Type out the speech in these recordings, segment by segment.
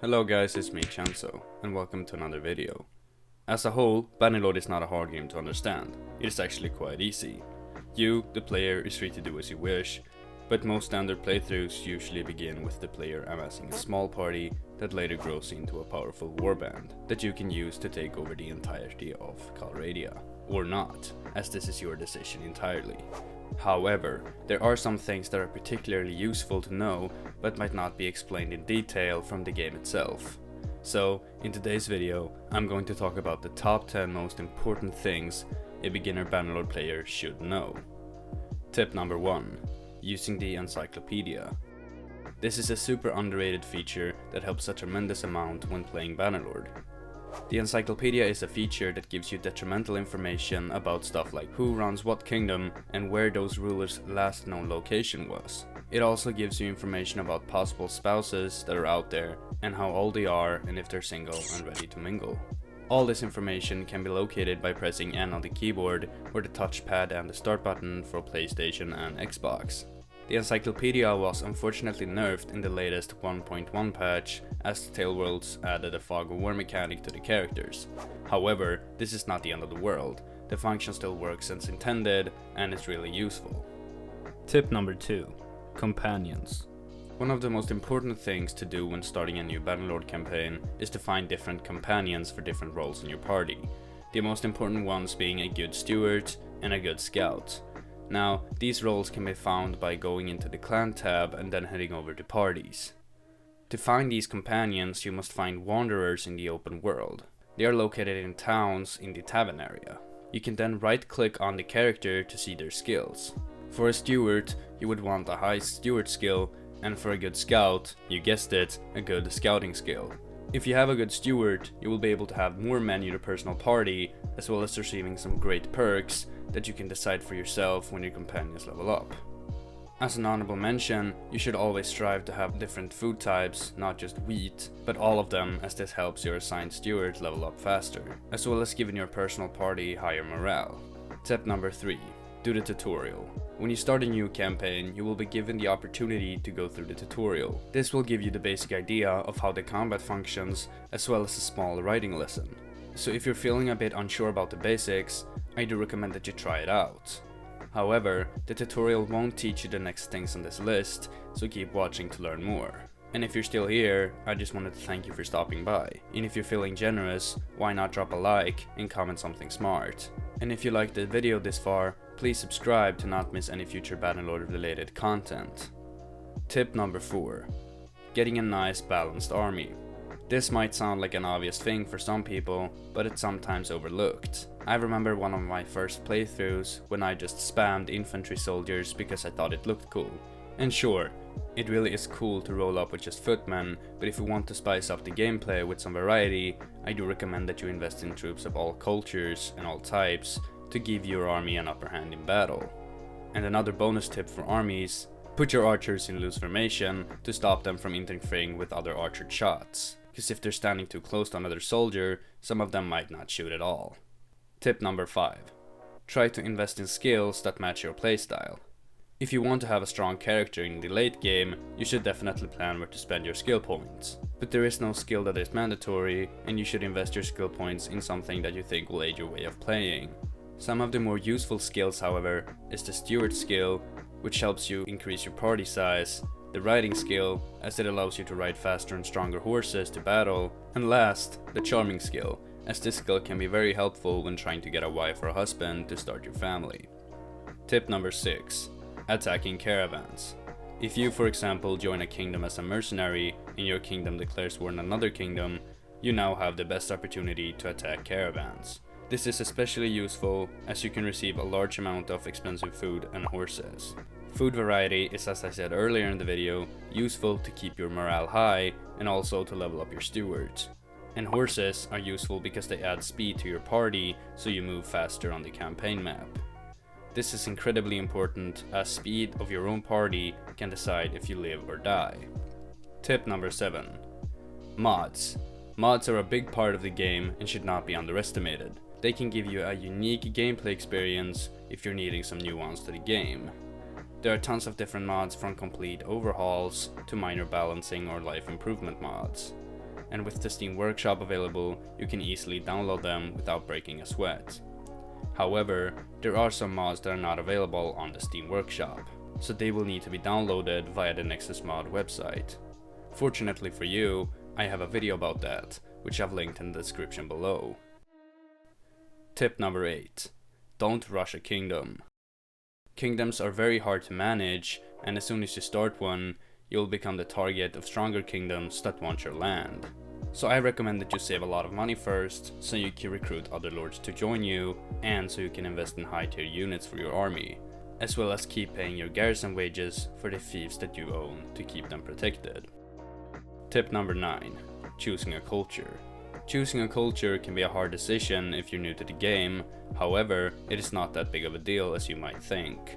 Hello guys, it's me Chenso, and welcome to another video. As a whole, Bannerlord is not a hard game to understand. It is actually quite easy. You, the player, is free to do as you wish, but most standard playthroughs usually begin with the player amassing a small party that later grows into a powerful warband that you can use to take over the entirety of Calradia. Or not, as this is your decision entirely. However, there are some things that are particularly useful to know but might not be explained in detail from the game itself. So, in today's video, I'm going to talk about the top 10 most important things a beginner Bannerlord player should know. Tip number 1. Using the encyclopedia. This is a super underrated feature that helps a tremendous amount when playing Bannerlord. The encyclopedia is a feature that gives you detrimental information about stuff like who runs what kingdom and where those rulers' last known location was. It also gives you information about possible spouses that are out there and how old they are and if they're single and ready to mingle. All this information can be located by pressing N on the keyboard or the touchpad and the start button for PlayStation and Xbox. The encyclopedia was unfortunately nerfed in the latest 1.1 patch as the Tale Worlds added a fog of war mechanic to the characters. However, this is not the end of the world. The function still works as intended and is really useful. Tip number 2. Companions. One of the most important things to do when starting a new Bannerlord campaign is to find different companions for different roles in your party. The most important ones being a good steward and a good scout. Now, these roles can be found by going into the clan tab and then heading over to parties. To find these companions, you must find wanderers in the open world. They are located in towns in the tavern area. You can then right click on the character to see their skills. For a steward, you would want a high steward skill, and for a good scout, you guessed it, a good scouting skill. If you have a good steward, you will be able to have more men in your personal party, as well as receiving some great perks that you can decide for yourself when your companions level up. As an honorable mention, you should always strive to have different food types, not just wheat, but all of them, as this helps your assigned steward level up faster, as well as giving your personal party higher morale. Tip number 3. Do the tutorial. When you start a new campaign, you will be given the opportunity to go through the tutorial. This will give you the basic idea of how the combat functions, as well as a small writing lesson. So if you're feeling a bit unsure about the basics, I do recommend that you try it out. However, the tutorial won't teach you the next things on this list, so keep watching to learn more. And if you're still here, I just wanted to thank you for stopping by. And if you're feeling generous, why not drop a like and comment something smart. And if you liked the video this far, please subscribe to not miss any future Bannerlord related content. Tip number 4. Getting a nice balanced army. This might sound like an obvious thing for some people, but it's sometimes overlooked. I remember one of my first playthroughs when I just spammed infantry soldiers because I thought it looked cool. And sure, it really is cool to roll up with just footmen, but if you want to spice up the gameplay with some variety, I do recommend that you invest in troops of all cultures and all types to give your army an upper hand in battle. And another bonus tip for armies, put your archers in loose formation to stop them from interfering with other archered shots, because if they're standing too close to another soldier, some of them might not shoot at all. Tip number 5. Try to invest in skills that match your playstyle. If you want to have a strong character in the late game, you should definitely plan where to spend your skill points. But there is no skill that is mandatory, and you should invest your skill points in something that you think will aid your way of playing. Some of the more useful skills, however, is the steward skill, which helps you increase your party size, the riding skill, as it allows you to ride faster and stronger horses to battle, and last, the charming skill, as this skill can be very helpful when trying to get a wife or a husband to start your family. Tip number 6. Attacking caravans. If you, for example, join a kingdom as a mercenary and your kingdom declares war on another kingdom, you now have the best opportunity to attack caravans. This is especially useful as you can receive a large amount of expensive food and horses. Food variety is, as I said earlier in the video, useful to keep your morale high and also to level up your stewards. And horses are useful because they add speed to your party so you move faster on the campaign map. This is incredibly important as speed of your own party can decide if you live or die. Tip number 7. Mods. Mods are a big part of the game and should not be underestimated. They can give you a unique gameplay experience if you're needing some nuance to the game. There are tons of different mods from complete overhauls to minor balancing or life improvement mods. and with the Steam Workshop available, you can easily download them without breaking a sweat. However, there are some mods that are not available on the Steam Workshop, so they will need to be downloaded via the Nexus Mod website. Fortunately for you, I have a video about that, which I've linked in the description below. Tip number 8. Don't rush a kingdom. Kingdoms are very hard to manage, and as soon as you start one, you'll become the target of stronger kingdoms that want your land. So I recommend that you save a lot of money first, so you can recruit other lords to join you, and so you can invest in high tier units for your army, as well as keep paying your garrison wages for the fiefs that you own to keep them protected. Tip number 9. Choosing a culture. Choosing a culture can be a hard decision if you're new to the game, however, it is not that big of a deal as you might think.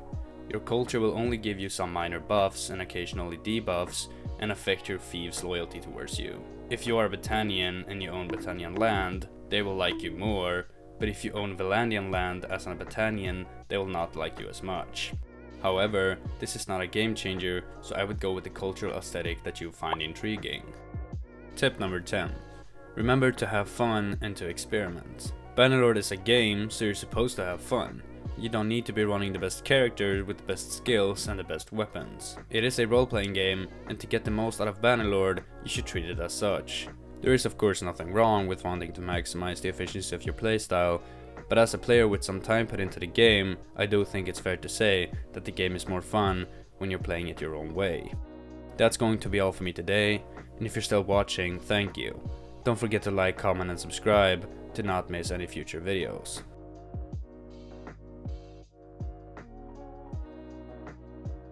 Your culture will only give you some minor buffs and occasionally debuffs, and affect your thieves' loyalty towards you. If you are Battanian and you own Battanian land, they will like you more, but if you own Valandian land as a Battanian, they will not like you as much. However, this is not a game changer, so I would go with the cultural aesthetic that you find intriguing. Tip number 10. Remember to have fun and to experiment. Bannerlord is a game, so you're supposed to have fun. You don't need to be running the best character with the best skills and the best weapons. It is a role-playing game, and to get the most out of Bannerlord, you should treat it as such. There is of course nothing wrong with wanting to maximize the efficiency of your playstyle, but as a player with some time put into the game, I do think it's fair to say that the game is more fun when you're playing it your own way. That's going to be all for me today, and if you're still watching, thank you. Don't forget to like, comment and subscribe to not miss any future videos.